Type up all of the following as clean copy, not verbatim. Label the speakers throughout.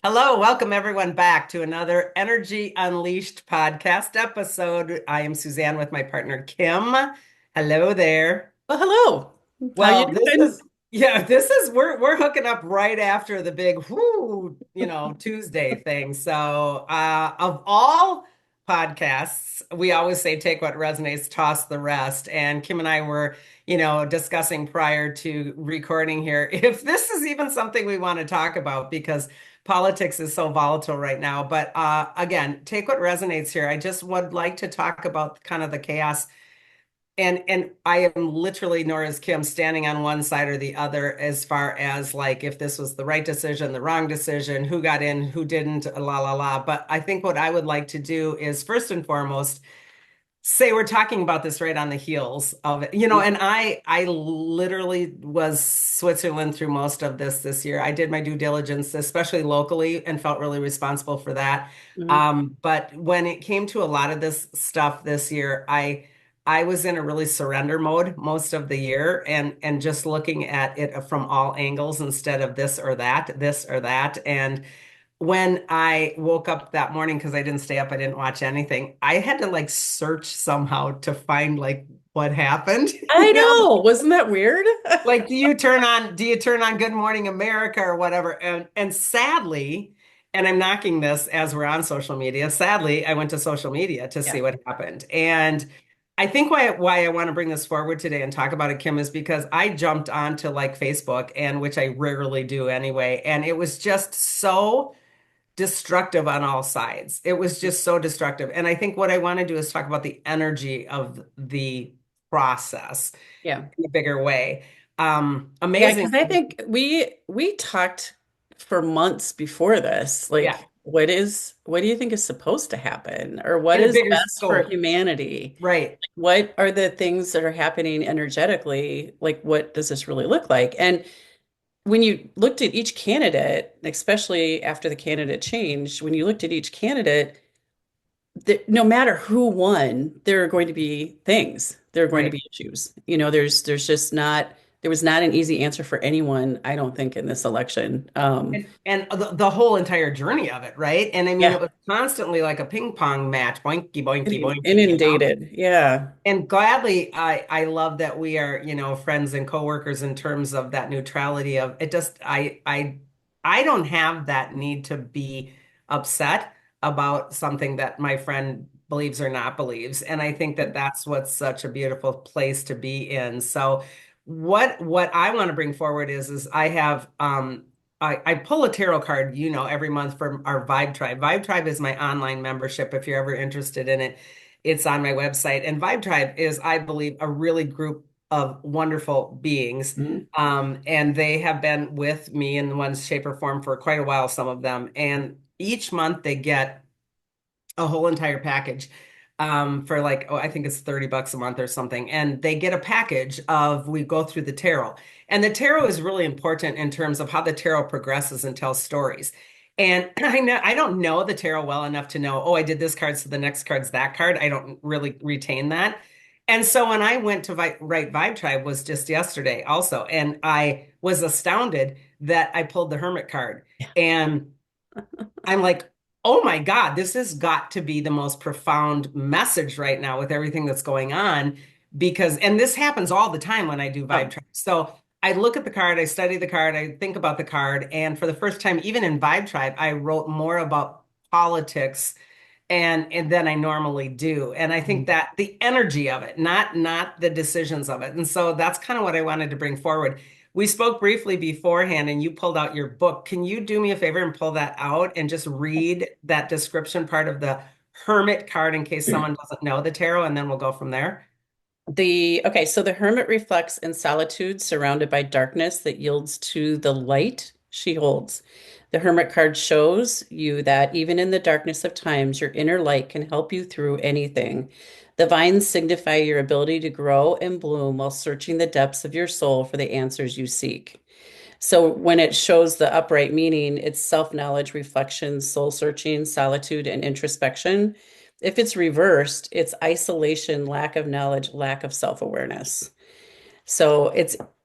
Speaker 1: Hello, welcome everyone back to another Energy Unleashed podcast episode. I am Suzanne with my partner Kim. Hello there.
Speaker 2: Well, hello. How you
Speaker 1: Well, this
Speaker 2: doing?
Speaker 1: is yeah, this is we're hooking up right after the big Tuesday thing. So, of all podcasts, we always say take what resonates, toss the rest. And Kim and I were, discussing prior to recording here if this is even something we want to talk about because politics is so volatile right now. But again, take what resonates here. I just would like to talk about kind of the chaos and I am literally, nor is Kim, standing on one side or the other as far as like if this was the right decision, the wrong decision, who got in, who didn't, la la la. But I think what I would like to do is first and foremost say we're talking about this right on the heels of it, and I literally was Switzerland through most of this year. I did my due diligence, especially locally, and felt really responsible for that.
Speaker 2: Mhm.
Speaker 1: But when it came to a lot of this stuff this year, I was in a really surrender mode most of the year and just looking at it from all angles instead of this or that. And when I woke up that morning, because I didn't stay up, I didn't watch anything, I had to like search somehow to find like what happened.
Speaker 2: I know. Wasn't that weird?
Speaker 1: Like, do you turn on Good Morning America or whatever? And sadly, and I'm knocking this as we're on social media, sadly, I went to social media to see
Speaker 2: Yeah.
Speaker 1: what happened. And I think why I want to bring this forward today and talk about it, Kim, is because I jumped onto like Facebook, and which I rarely do anyway, and it was just so destructive on all sides. It was just so destructive. And I think what I want to do is talk about the energy of the process
Speaker 2: Yeah.
Speaker 1: in a bigger way.
Speaker 2: Yeah,
Speaker 1: Amazing.
Speaker 2: because I think we talked for months before this.
Speaker 1: Yeah,
Speaker 2: Like, what do you think is supposed to happen? Or what
Speaker 1: in a
Speaker 2: is
Speaker 1: bigger
Speaker 2: best for
Speaker 1: scope.
Speaker 2: humanity?
Speaker 1: Right.
Speaker 2: What are the things that are happening energetically? Like, what does this really look like? And when you looked at each candidate, especially after the candidate changed, when you looked at each candidate, no matter who won, there are going to be things. There are going to
Speaker 1: Right.
Speaker 2: be issues. There's just not there was not an easy answer for anyone, I don't think, in this election.
Speaker 1: And the whole entire journey of it, right? And I mean, it
Speaker 2: Yeah,
Speaker 1: was constantly like a ping pong match, boinky, boinky, boinky.
Speaker 2: inundated. Yeah.
Speaker 1: And gladly, I love that we are, friends and coworkers in terms of that neutrality of it. Just I don't have that need to be upset about something that my friend believes or not believes, and I think that that's what's such a beautiful place to be in. So, what I want to bring forward is I have I pull a tarot card, every month from our Vibe Tribe. Vibe Tribe is my online membership. If you're ever interested in it, it's on my website. And Vibe Tribe is, I believe, a really group of wonderful beings.
Speaker 2: Mhm.
Speaker 1: And they have been with me in one shape or form for quite a while, some of them. And each month they get a whole entire package for like, oh, I think it's $30 a month or something. And they get a package of, we go through the tarot. And the tarot is really important in terms of how the tarot progresses and tells stories. And I don't know the tarot well enough to know, oh, I did this card, so the next card's that card. I don't really retain that. And so when I went to write Vibe Tribe was just yesterday also, and I was astounded that I pulled the Hermit card. And I'm like, oh my God, this has got to be the most profound message right now with everything that's going on. Because, and this happens all the time when I do Vibe
Speaker 2: Oh,
Speaker 1: Tribe. So I look at the card, I study the card, I think about the card. And for the first time, even in Vibe Tribe, I wrote more about politics and than I normally do. And I think that the energy of it, not the decisions of it. And so that's kind of what I wanted to bring forward. We spoke briefly beforehand and you pulled out your book. Can you do me a favor and pull that out and just read that description part of the Hermit card in case someone doesn't know the tarot, and then we'll go from there.
Speaker 2: so the hermit reflects in solitude, surrounded by darkness that yields to the light she holds. The hermit card shows you that even in the darkness of times, your inner light can help you through anything. The vines signify your ability to grow and bloom while searching the depths of your soul for the answers you seek. So when it shows the upright meaning, it's self-knowledge, reflection, soul searching, solitude, and introspection. If it's reversed, it's isolation, lack of knowledge, lack of self-awareness. So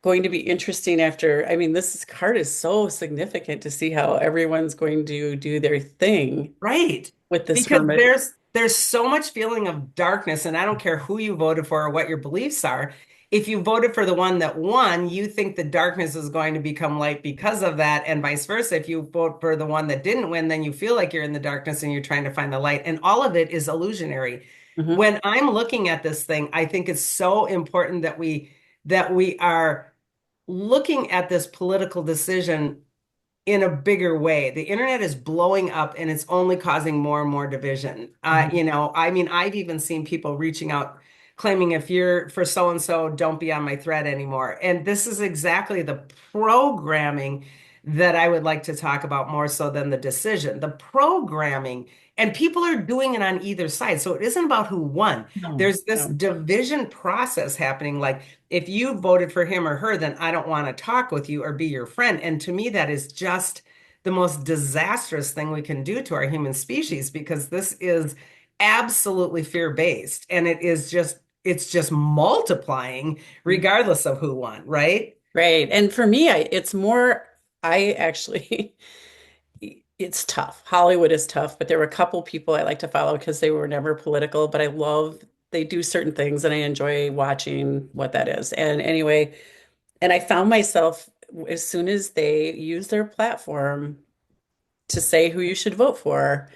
Speaker 2: going to be interesting after, I mean, this card is so significant to see how everyone's going to do their thing
Speaker 1: Right.
Speaker 2: with this
Speaker 1: Because
Speaker 2: hermit.
Speaker 1: there's so much feeling of darkness, and I don't care who you voted for or what your beliefs are. If you voted for the one that won, you think the darkness is going to become light because of that, and vice versa. If you vote for the one that didn't win, then you feel like you're in the darkness and you're trying to find the light. And all of it is illusionary.
Speaker 2: Hmm.
Speaker 1: When I'm looking at this thing, I think it's so important that we are looking at this political decision in a bigger way. The internet is blowing up and it's only causing more and more division.
Speaker 2: Hmm.
Speaker 1: I mean, I've even seen people reaching out claiming if you're for so and so, don't be on my thread anymore. And this is exactly the programming that I would like to talk about more so than the decision. The programming, and people are doing it on either side. So it isn't about who won.
Speaker 2: No,
Speaker 1: There's this
Speaker 2: no.
Speaker 1: division process happening. Like, if you voted for him or her, then I don't want to talk with you or be your friend. And to me, that is just the most disastrous thing we can do to our human species because this is absolutely fear-based and it's just multiplying regardless of who won, right?
Speaker 2: Right. And for me, it's more, I actually, it's tough. Hollywood is tough, but there were a couple people I like to follow because they were never political, but I love, they do certain things and I enjoy watching what that is. And anyway, and I found myself as soon as they use their platform to say who you should vote for,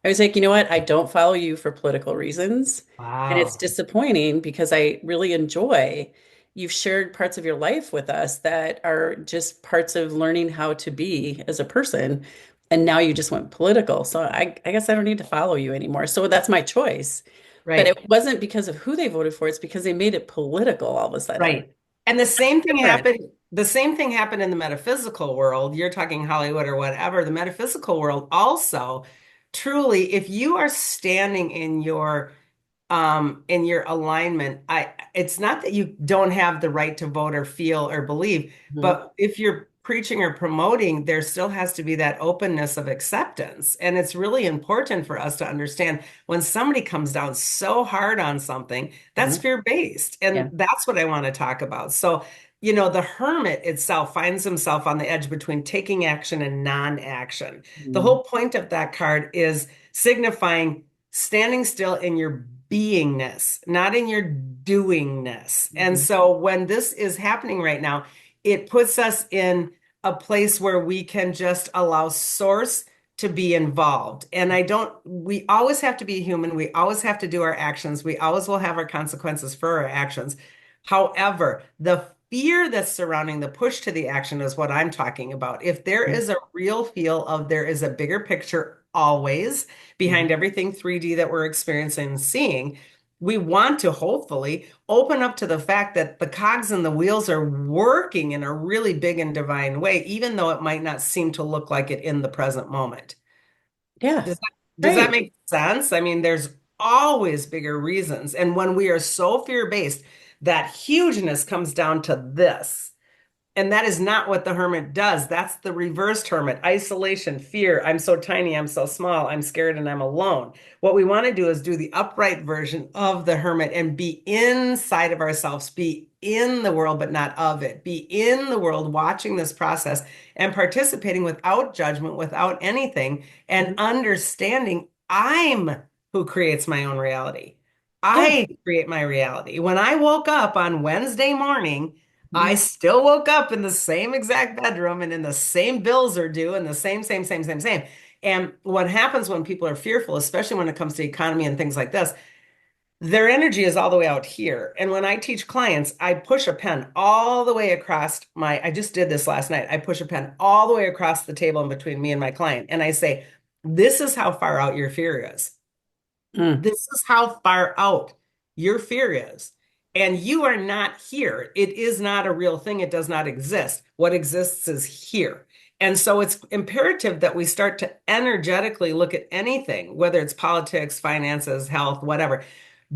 Speaker 2: I was like, you know what? I don't follow you for political reasons. And it's
Speaker 1: Wow.
Speaker 2: disappointing because I really enjoy you've shared parts of your life with us that are just parts of learning how to be as a person. And now you just went political. So I guess I don't need to follow you anymore. So that's my choice. But it
Speaker 1: Right.
Speaker 2: wasn't because of who they voted for, it's because they made it political all of a sudden.
Speaker 1: Right. And
Speaker 2: Different.
Speaker 1: the same thing happened in the metaphysical world. You're talking Hollywood or whatever. The metaphysical world also, truly, if you are standing in your alignment, it's not that you don't have the right to vote or feel or believe,
Speaker 2: Mhm.
Speaker 1: but if you're preaching or promoting, there still has to be that openness of acceptance. And it's really important for us to understand when somebody comes down so hard on something, that's
Speaker 2: Mhm.
Speaker 1: fear-based.
Speaker 2: Yeah.
Speaker 1: And that's what I want to talk about. So, the hermit itself finds himself on the edge between taking action and non-action. The
Speaker 2: Mhm.
Speaker 1: whole point of that card is signifying standing still in your beingness, not in your doingness. And
Speaker 2: Mhm.
Speaker 1: so when this is happening right now, it puts us in a place where we can just allow source to be involved. And we always have to be human. We always have to do our actions. We always will have our consequences for our actions. However, the fear that's surrounding the push to the action is what I'm talking about. If there is a real feel of there is a bigger picture always behind
Speaker 2: Mhm.
Speaker 1: everything 3D that we're experiencing and seeing, we want to hopefully open up to the fact that the cogs and the wheels are working in a really big and divine way, even though it might not seem to look like it in the present moment.
Speaker 2: Yeah.
Speaker 1: Does that
Speaker 2: Right.
Speaker 1: make sense? I mean, there's always bigger reasons. And when we are so fear-based, that hugeness comes down to this. And that is not what the hermit does. That's the reversed hermit. Isolation, fear. I'm so tiny, I'm so small, I'm scared and I'm alone. What we want to do is do the upright version of the hermit and be inside of ourselves, be in the world, but not of it. Be in the world, watching this process and participating without judgment, without anything, and
Speaker 2: Mhm.
Speaker 1: understanding I'm who creates my own reality.
Speaker 2: Yeah.
Speaker 1: I create my reality. When I woke up on Wednesday morning, I
Speaker 2: Mhm.
Speaker 1: still woke up in the same exact bedroom and in the same bills are due and the same. And what happens when people are fearful, especially when it comes to economy and things like this, their energy is all the way out here. And when I teach clients, I push a pen all the way across I just did this last night. I push a pen all the way across the table in between me and my client. And I say, this is how far out your fear is.
Speaker 2: Mm.
Speaker 1: This is how far out your fear is. And you are not here. It is not a real thing. It does not exist. What exists is here. And so it's imperative that we start to energetically look at anything, whether it's politics, finances, health, whatever,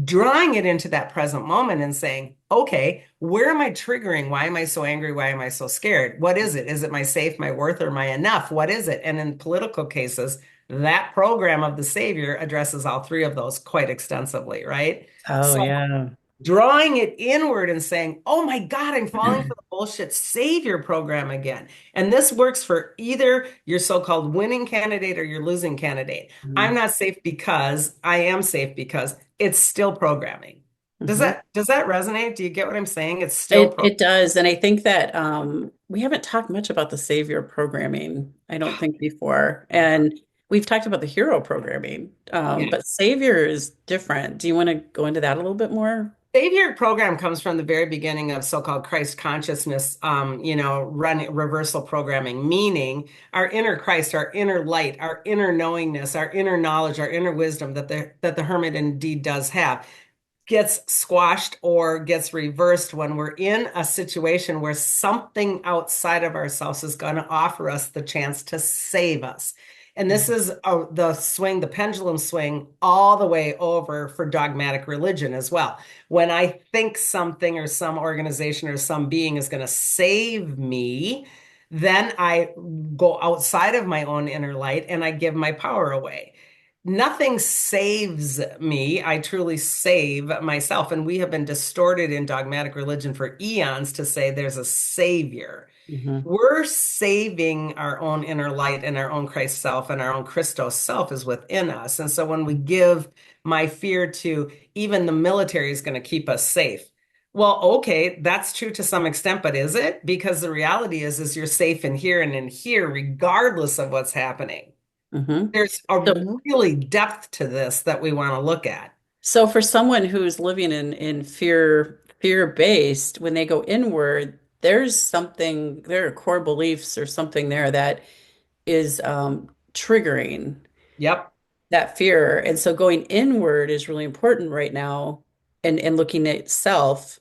Speaker 1: drawing it into that present moment and saying, okay, where am I triggering? Why am I so angry? Why am I so scared? What is it? Is it my safe, my worth, or my enough? What is it? And in political cases, that program of the savior addresses all three of those quite extensively, right?
Speaker 2: Oh,
Speaker 1: So
Speaker 2: yeah.
Speaker 1: drawing it inward and saying, oh my God, I'm falling for the bullshit savior program again. And this works for either your so-called winning candidate or your losing candidate. I'm
Speaker 2: Mhm.
Speaker 1: not safe because I am safe because it's still programming. Does
Speaker 2: Mhm.
Speaker 1: that resonate? Do you get what I'm saying? It's still
Speaker 2: It
Speaker 1: programming.
Speaker 2: it does, and I think that we haven't talked much about the savior programming. I don't think before, and we've talked about the hero programming, but savior is different. Do you want to go into that a little bit more?
Speaker 1: Savior program comes from the very beginning of so-called Christ consciousness, reversal programming, meaning our inner Christ, our inner light, our inner knowingness, our inner knowledge, our inner wisdom that the hermit indeed does have gets squashed or gets reversed when we're in a situation where something outside of ourselves is going to offer us the chance to save us. And this
Speaker 2: Mhm.
Speaker 1: is the swing, the pendulum swing, all the way over for dogmatic religion as well. When I think something or some organization or some being is going to save me, then I go outside of my own inner light and I give my power away. Nothing saves me. I truly save myself. And we have been distorted in dogmatic religion for eons to say there's a savior.
Speaker 2: Mhm.
Speaker 1: We're saving our own inner light and our own Christ self and our own Christos self is within us. And so when we give my fear to even the military is going to keep us safe. Well, okay, that's true to some extent, but is it? Because the reality is you're safe in here and in here, regardless of what's happening.
Speaker 2: Mhm.
Speaker 1: There's a
Speaker 2: So,
Speaker 1: really depth to this that we want to look at.
Speaker 2: so for someone who's living in fear based, when they go inward, there are core beliefs or something there that is triggering
Speaker 1: Yep.
Speaker 2: that fear. And so going inward is really important right now and looking at self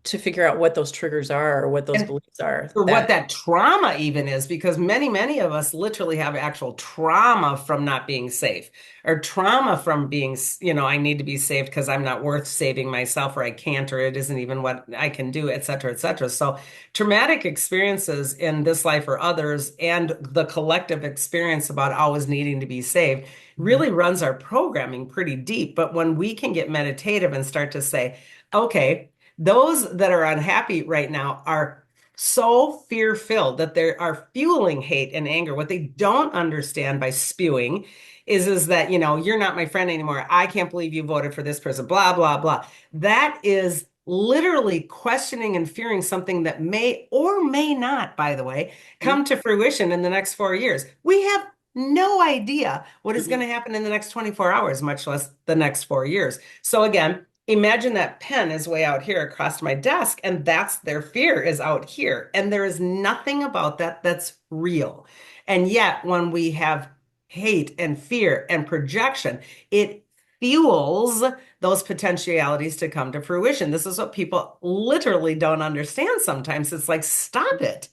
Speaker 2: to figure out what those triggers are or what those
Speaker 1: And
Speaker 2: beliefs are
Speaker 1: or what
Speaker 2: that
Speaker 1: that trauma even is, because many of us literally have actual trauma from not being safe or trauma from being, I need to be saved because I'm not worth saving myself or I can't or it isn't even what I can do, et cetera, et cetera. So traumatic experiences in this life or others and the collective experience about always needing to be saved
Speaker 2: Mhm.
Speaker 1: really runs our programming pretty deep. But when we can get meditative and start to say, okay, those that are unhappy right now are so fear-filled that they are fueling hate and anger. What they don't understand by spewing is that, you're not my friend anymore. I can't believe you voted for this person, blah, blah, blah. That is literally questioning and fearing something that may or may not, by the way, come to fruition in the next 4 years. We have no idea what is going
Speaker 2: Mhm.
Speaker 1: to happen in the next 24 hours, much less the next 4 years. So again, imagine that pen is way out here across my desk, and that's their fear is out here. And there is nothing about that that's real. And yet, when we have hate and fear and projection, it fuels those potentialities to come to fruition. This is what people literally don't understand sometimes. It's like, stop it.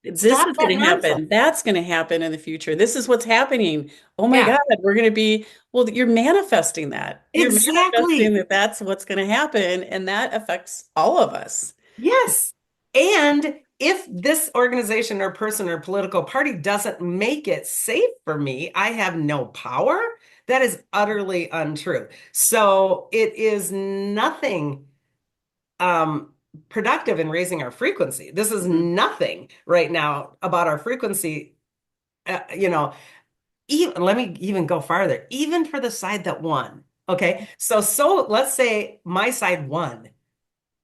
Speaker 2: This
Speaker 1: Stop
Speaker 2: is
Speaker 1: that
Speaker 2: going to
Speaker 1: nonsense.
Speaker 2: happen. That's going to happen in the future. This is what's happening. Oh my God,
Speaker 1: Yeah,
Speaker 2: we're going to be, well, you're manifesting that. You're manifesting
Speaker 1: exactly.
Speaker 2: that that's what's going to happen, and that affects all of us.
Speaker 1: Yes. And if this organization or person or political party doesn't make it safe for me, I have no power. That is utterly untrue. So it is nothing um, productive in raising our frequency. This is
Speaker 2: Mhm.
Speaker 1: nothing right now about our frequency. Uh, you know, even let me even go farther, even for the side that won. Okay. So let's say my side won.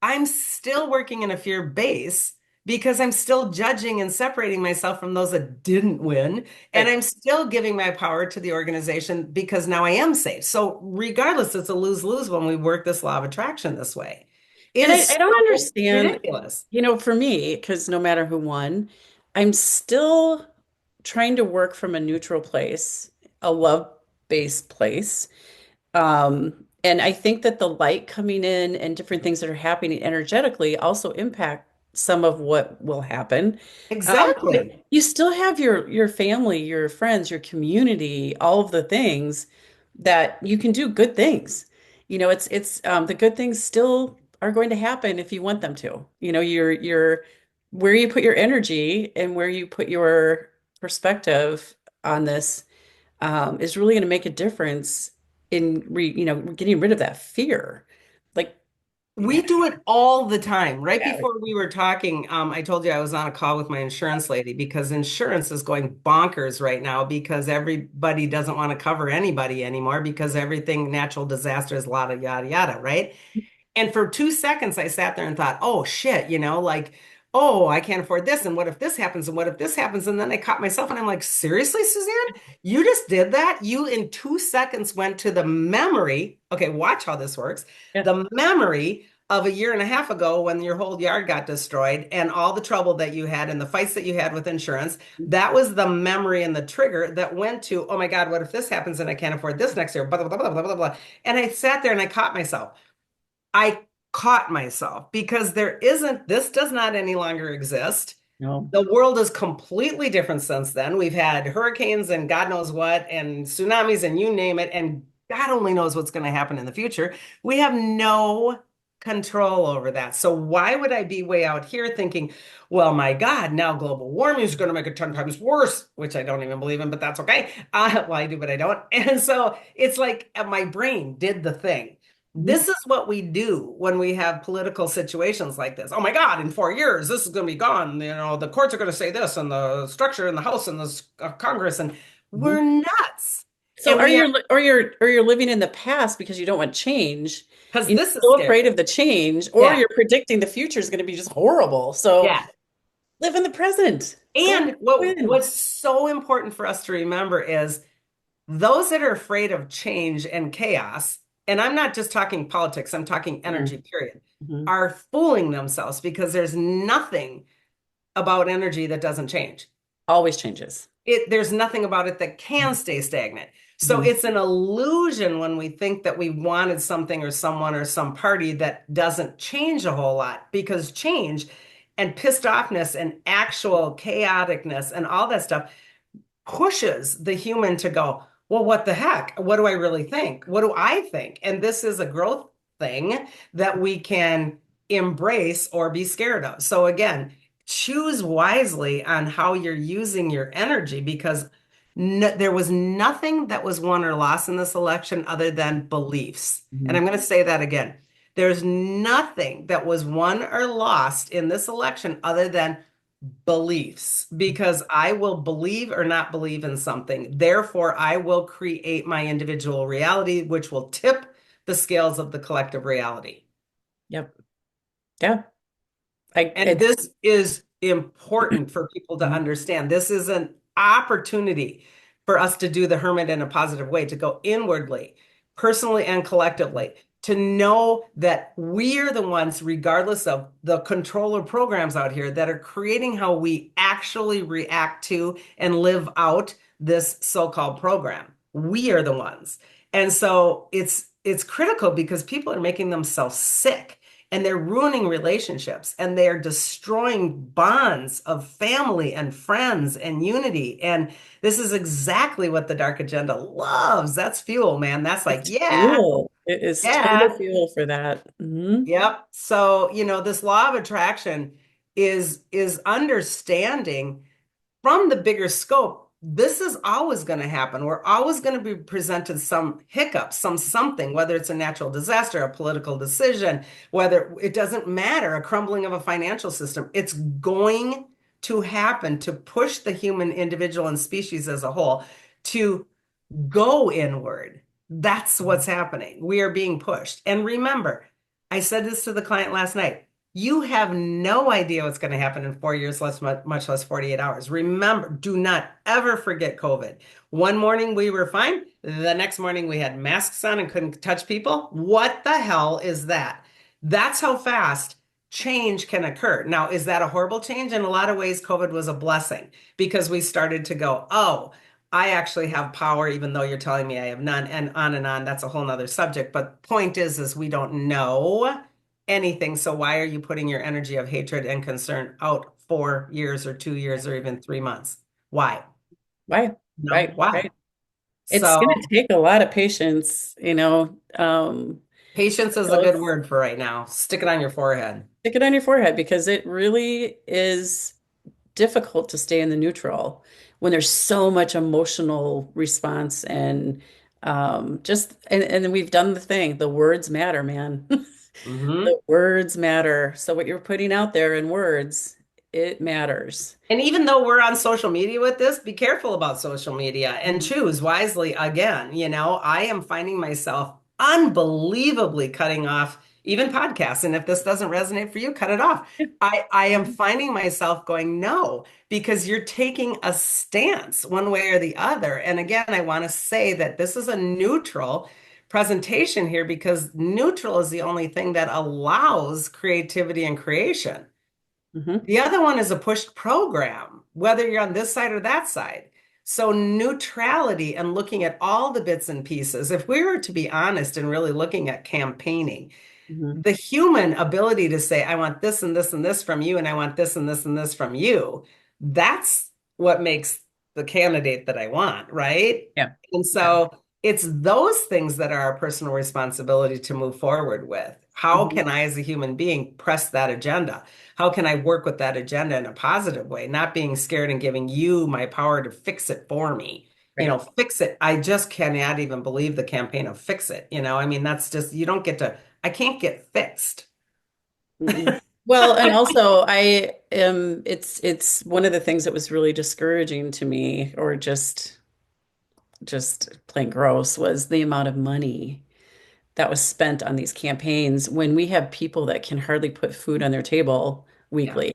Speaker 1: I'm still working in a fear base because I'm still judging and separating myself from those that didn't win. And
Speaker 2: Right.
Speaker 1: I'm still giving my power to the organization because now I am safe. So, regardless, it's a lose-lose when we work this law of attraction this way. It
Speaker 2: And I
Speaker 1: is
Speaker 2: don't
Speaker 1: so
Speaker 2: understand,
Speaker 1: ridiculous.
Speaker 2: for me, because no matter who won, I'm still trying to work from a neutral place, a love-based place. And I think that the light coming in and different things that are happening energetically also impact some of what will happen. But
Speaker 1: Exactly.
Speaker 2: you still have your family, your friends, your community, all of the things that you can do good things. It's the good things still are going to happen if you want them to. Your where you put your energy and where you put your perspective on this is really going to make a difference in getting rid of that fear. Like,
Speaker 1: We do it all the time. Right
Speaker 2: Yeah.
Speaker 1: before we were talking, I told you I was on a call with my insurance lady because insurance is going bonkers right now because everybody doesn't want to cover anybody anymore because everything natural disasters, yada, yada, yada, right? And for 2 seconds, I sat there and thought, oh shit, like, oh, I can't afford this. And what if this happens? And what if this happens? And then I caught myself and I'm like, seriously, Suzanne? You just did that? You in 2 seconds went to the memory. Okay, watch how this works.
Speaker 2: Yeah.
Speaker 1: The memory of a year and a half ago when your whole yard got destroyed and all the trouble that you had and the fights that you had with insurance. That was the memory and the trigger that went to, oh my God, what if this happens and I can't afford this next year? Blah, blah, blah, blah, blah, blah, blah. And I sat there and I caught myself. I caught myself because this does not any longer exist.
Speaker 2: No.
Speaker 1: The world is completely different since then. We've had hurricanes and God knows what, and tsunamis and you name it, and God only knows what's going to happen in the future. We have no control over that. So why would I be way out here thinking, well, my God, now global warming is going to make it 10 times worse, which I don't even believe in, but that's okay. Well, I do, but I don't. And so it's like my brain did the thing.
Speaker 2: Mhm.
Speaker 1: This is what we do when we have political situations like this. Oh my God, in 4 years, this is going to be gone. The courts are going to say this, and the structure in the House and the Congress, and we're
Speaker 2: Mhm.
Speaker 1: nuts.
Speaker 2: So
Speaker 1: And we have,
Speaker 2: or you're living in the past because you don't want change.
Speaker 1: because
Speaker 2: You're
Speaker 1: this is
Speaker 2: so
Speaker 1: scary.
Speaker 2: afraid of the change, or
Speaker 1: Yeah.
Speaker 2: you're predicting the future is going to be just horrible. So
Speaker 1: Yeah.
Speaker 2: live in the present. Go
Speaker 1: And what's
Speaker 2: in.
Speaker 1: so important for us to remember is those that are afraid of change and chaos, and I'm not just talking politics, I'm talking energy, period,
Speaker 2: Mhm.
Speaker 1: are fooling themselves because there's nothing about energy that doesn't change.
Speaker 2: Always changes.
Speaker 1: There's nothing about it that can stay stagnant. So
Speaker 2: Mhm.
Speaker 1: it's an illusion when we think that we wanted something or someone or some party that doesn't change a whole lot because change and pissed offness and actual chaoticness and all that stuff pushes the human to go, well, what the heck? What do I really think? What do I think? And this is a growth thing that we can embrace or be scared of. So again, choose wisely on how you're using your energy because there was nothing that was won or lost in this election other than beliefs. And
Speaker 2: Mhm.
Speaker 1: I'm going to say that again. There's nothing that was won or lost in this election other than beliefs because I will believe or not believe in something. Therefore, I will create my individual reality, which will tip the scales of the collective reality.
Speaker 2: Yep. Yeah. I
Speaker 1: And
Speaker 2: it's
Speaker 1: this is important for people to
Speaker 2: Mhm.
Speaker 1: understand. This is an opportunity for us to do the hermit in a positive way, to go inwardly, personally and collectively, to know that we're the ones, regardless of the controller programs out here, that are creating how we actually react to and live out this so-called program. We are the ones. And so it's critical because people are making themselves sick and they're ruining relationships and they're destroying bonds of family and friends and unity. And this is exactly what the dark agenda loves. That's fuel, man. That's like,
Speaker 2: it's
Speaker 1: yeah,
Speaker 2: fuel. It is total
Speaker 1: yeah,
Speaker 2: fuel for that.
Speaker 1: yep. So, this law of attraction is understanding from the bigger scope, this is always going to happen. We're always going to be presented some hiccup, something, whether it's a natural disaster, a political decision, whether it doesn't matter, a crumbling of a financial system. It's going to happen to push the human individual and species as a whole to go inward. That's what's happening. We are being pushed. And remember, I said this to the client last night. You have no idea what's going to happen in 4 years, much less 48 hours. Remember, do not ever forget COVID. One morning we were fine. The next morning we had masks on and couldn't touch people. What the hell is that? That's how fast change can occur. Now, is that a horrible change? In a lot of ways, COVID was a blessing because we started to go, oh, I actually have power, even though you're telling me I have none, and on and on. That's a whole nother subject. But point is we don't know anything. So why are you putting your energy of hatred and concern out 4 years or 2 years or even 3 months? Why?
Speaker 2: Right.
Speaker 1: No,
Speaker 2: Right.
Speaker 1: why?
Speaker 2: Right. It's
Speaker 1: So
Speaker 2: going to take a lot of patience,
Speaker 1: patience is a good
Speaker 2: both
Speaker 1: word for right now. Stick it on your forehead.
Speaker 2: stick it on your forehead because it really is difficult to stay in the neutral when there's so much emotional response and just and then we've done the thing. The words matter, man.
Speaker 1: Hmm.
Speaker 2: The words matter. So what you're putting out there in words, it matters.
Speaker 1: And even though we're on social media with this, be careful about social media and
Speaker 2: Mhm.
Speaker 1: choose wisely again. I am finding myself unbelievably cutting off even podcasts. And if this doesn't resonate for you, cut it off. I am finding myself going, no, because you're taking a stance one way or the other. And again, I want to say that this is a neutral presentation here because neutral is the only thing that allows creativity and creation.
Speaker 2: Mhm.
Speaker 1: The other one is a pushed program, whether you're on this side or that side. So, neutrality and looking at all the bits and pieces, if we were to be honest and really looking at campaigning,
Speaker 2: Mhm.
Speaker 1: the human ability to say, I want this and this and this from you, and I want this and this and this from you, that's what makes the candidate that I want, right?
Speaker 2: Yeah.
Speaker 1: And
Speaker 2: Yeah.
Speaker 1: so it's those things that are our personal responsibility to move forward with. How
Speaker 2: Mhm.
Speaker 1: can I, as a human being, press that agenda? How can I work with that agenda in a positive way, not being scared and giving you my power to fix it for me?
Speaker 2: Right.
Speaker 1: Fix it. I just cannot even believe the campaign of fix it. I mean, that's just, you don't get to I can't get fixed.
Speaker 2: Mm-mm. Well, and also I am it's one of the things that was really discouraging to me, or just plain gross, was the amount of money that was spent on these campaigns when we have people that can hardly put food on their table
Speaker 1: Yeah.
Speaker 2: weekly,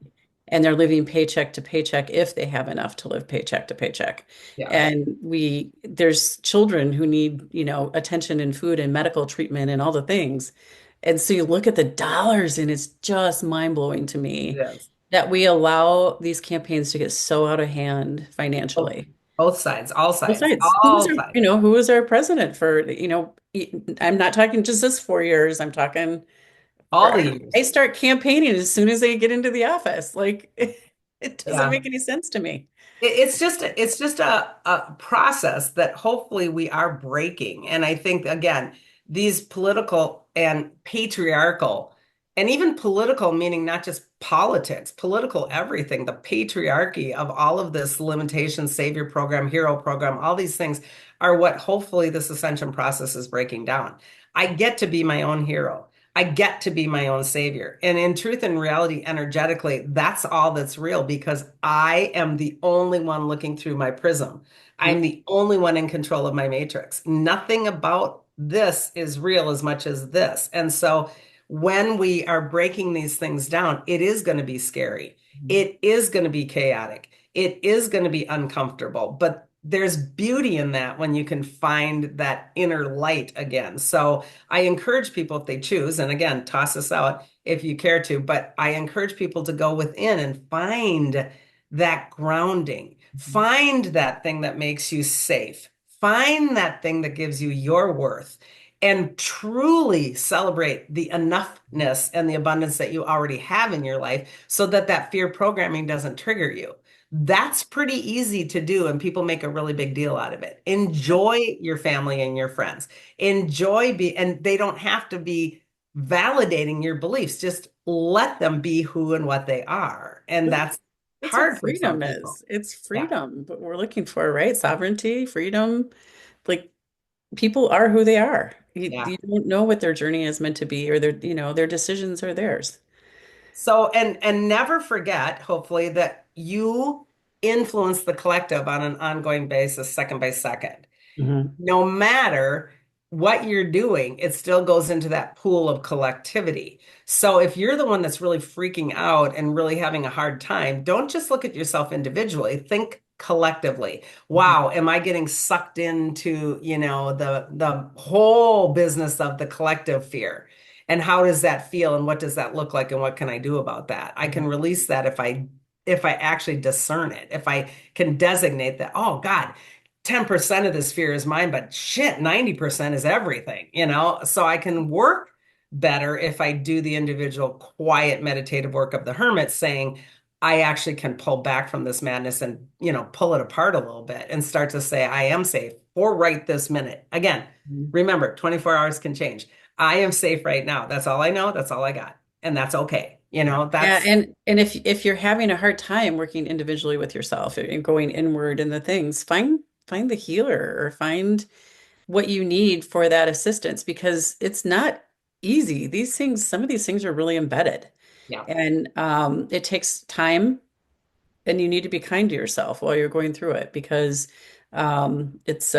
Speaker 2: and they're living paycheck to paycheck if they have enough to live paycheck to paycheck.
Speaker 1: Yes.
Speaker 2: And there's children who need, attention and food and medical treatment and all the things. And so you look at the dollars and it's just mind-blowing to
Speaker 1: It
Speaker 2: me
Speaker 1: is.
Speaker 2: that we allow these campaigns to get so out of hand
Speaker 1: Both,
Speaker 2: financially.
Speaker 1: both sides, all
Speaker 2: Both
Speaker 1: sides,
Speaker 2: sides.
Speaker 1: all sides,
Speaker 2: Who is our president for, I'm not talking just this 4 years. I'm talking
Speaker 1: all the
Speaker 2: they
Speaker 1: years.
Speaker 2: start campaigning as soon as they get into the office. Like it doesn't
Speaker 1: Yeah.
Speaker 2: make any sense to me.
Speaker 1: It's just a process that hopefully we are breaking. And I think again, these political and patriarchal and even political, meaning not just politics, political everything, the patriarchy of all of this limitation, savior program, hero program, all these things are what hopefully this ascension process is breaking down. I get to be my own hero. I get to be my own savior. And in truth and reality, energetically, that's all that's real because I am the only one looking through my prism. I'm the only one in control of my matrix. Nothing about this is real as much as this. And so when we are breaking these things down, it is going to be scary.
Speaker 2: Mhm.
Speaker 1: It is going to be chaotic. It is going to be uncomfortable. But there's beauty in that when you can find that inner light again. So, I encourage people if they choose, and again, toss us out if you care to, but I encourage people to go within and find that grounding,
Speaker 2: Mhm.
Speaker 1: find that thing that makes you safe, find that thing that gives you your worth, and truly celebrate the enoughness and the abundance that you already have in your life so that that fear programming doesn't trigger you. That's pretty easy to do, and people make a really big deal out of it. Enjoy your family and your friends and they don't have to be validating your beliefs. Just let them be who and what they are. And that's
Speaker 2: That's what
Speaker 1: hard for some
Speaker 2: freedom
Speaker 1: people.
Speaker 2: is. It's
Speaker 1: Yeah.
Speaker 2: freedom, but we're looking for, right? Sovereignty, freedom. Like people are who they are.
Speaker 1: Yeah.
Speaker 2: You don't know what their journey is meant to be, or their decisions are theirs.
Speaker 1: So and never forget, hopefully, that you influence the collective on an ongoing basis, second by second.
Speaker 2: Mhm.
Speaker 1: No matter what you're doing, it still goes into that pool of collectivity. So if you're the one that's really freaking out and really having a hard time, don't just look at yourself individually. Think collectively.
Speaker 2: Mhm.
Speaker 1: Wow, am I getting sucked into, the whole business of the collective fear? And how does that feel and what does that look like and what can I do about that? I can release that if I actually discern it. If I can designate that, oh God, 10% of this fear is mine, but shit, 90% is everything. So I can work better if I do the individual quiet meditative work of the hermit, saying, I actually can pull back from this madness and, pull it apart a little bit and start to say, I am safe for right this minute. Again,
Speaker 2: Mhm.
Speaker 1: remember, 24 hours can change. I am safe right now. That's all I know. That's all I got. And that's okay.
Speaker 2: Yeah,
Speaker 1: That's
Speaker 2: and if you're having a hard time working individually with yourself and going inward in the things, find the healer or find what you need for that assistance, because it's not. easy. These things, some of these things are really embedded.
Speaker 1: Yeah.
Speaker 2: And it takes time, and you need to be kind to yourself while you're going through it because it's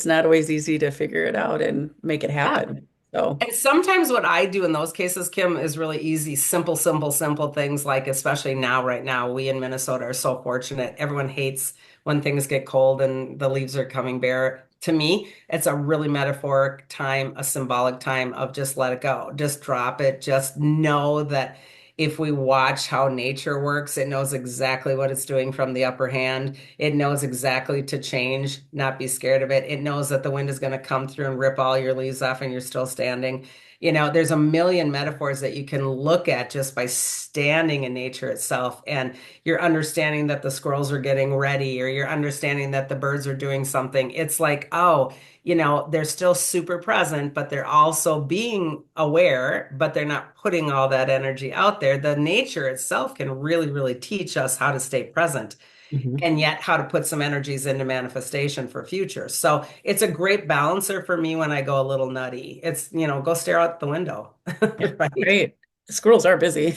Speaker 2: not always easy to figure it out and make it
Speaker 1: Yeah.
Speaker 2: happen. So,
Speaker 1: And sometimes what I do in those cases, Kim, is really easy, simple, simple, simple things like, especially now, right now, we in Minnesota are so fortunate. Everyone hates when things get cold and the leaves are coming bare. To me, it's a really metaphoric time, a symbolic time of just let it go, just drop it, just know that if we watch how nature works, it knows exactly what it's doing from the upper hand. It knows exactly to change, not be scared of it. It knows that the wind is going to come through and rip all your leaves off and you're still standing. There's a million metaphors that you can look at just by standing in nature itself. And you're understanding that the squirrels are getting ready, or you're understanding that the birds are doing something. It's like, oh, they're still super present, but they're also being aware, but they're not putting all that energy out there. The nature itself can really, really teach us how to stay present
Speaker 2: mhm.
Speaker 1: and yet how to put some energies into manifestation for future. So it's a great balancer for me when I go a little nutty. It's, go stare out the window,
Speaker 2: Yeah,
Speaker 1: right?
Speaker 2: great. The squirrels are busy.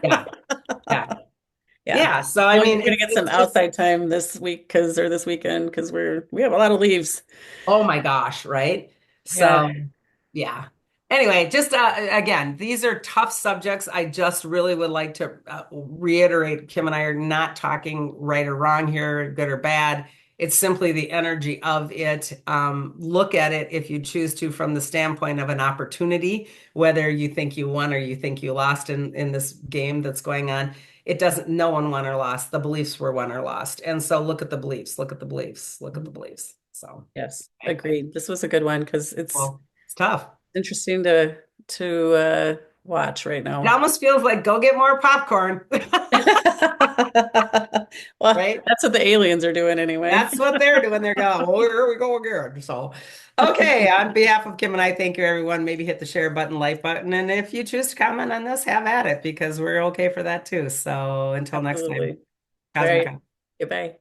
Speaker 1: Yeah, yeah,
Speaker 2: Yeah.
Speaker 1: yeah. So I
Speaker 2: Well,
Speaker 1: mean,
Speaker 2: you're gonna get some
Speaker 1: it's
Speaker 2: outside time this week because or this weekend because we have a lot of leaves.
Speaker 1: oh my gosh, right?
Speaker 2: Yeah,
Speaker 1: So yeah. Anyway, just again, these are tough subjects. I just really would like to reiterate, Kim and I are not talking right or wrong here, good or bad. It's simply the energy of it. Look at it if you choose to from the standpoint of an opportunity, whether you think you won or you think you lost in this game that's going on. It doesn't, no one won or lost. The beliefs were won or lost. And so look at the beliefs, look at the beliefs, look at the beliefs. So
Speaker 2: yes,
Speaker 1: anyway,
Speaker 2: agreed. This was a good one because it's
Speaker 1: well, it's tough.
Speaker 2: interesting to watch right
Speaker 1: It
Speaker 2: now.
Speaker 1: almost feels like go get more popcorn,
Speaker 2: Well,
Speaker 1: right?
Speaker 2: that's what the aliens are doing anyway.
Speaker 1: That's what they're doing. They're going, well, here we go again. So, okay. On behalf of Kim and I, thank you, everyone. Maybe hit the share button, like button. And if you choose to comment on this, have at it because we're okay for that too. So, until next time,
Speaker 2: Absolutely. All
Speaker 1: Cosmic.
Speaker 2: right. Goodbye.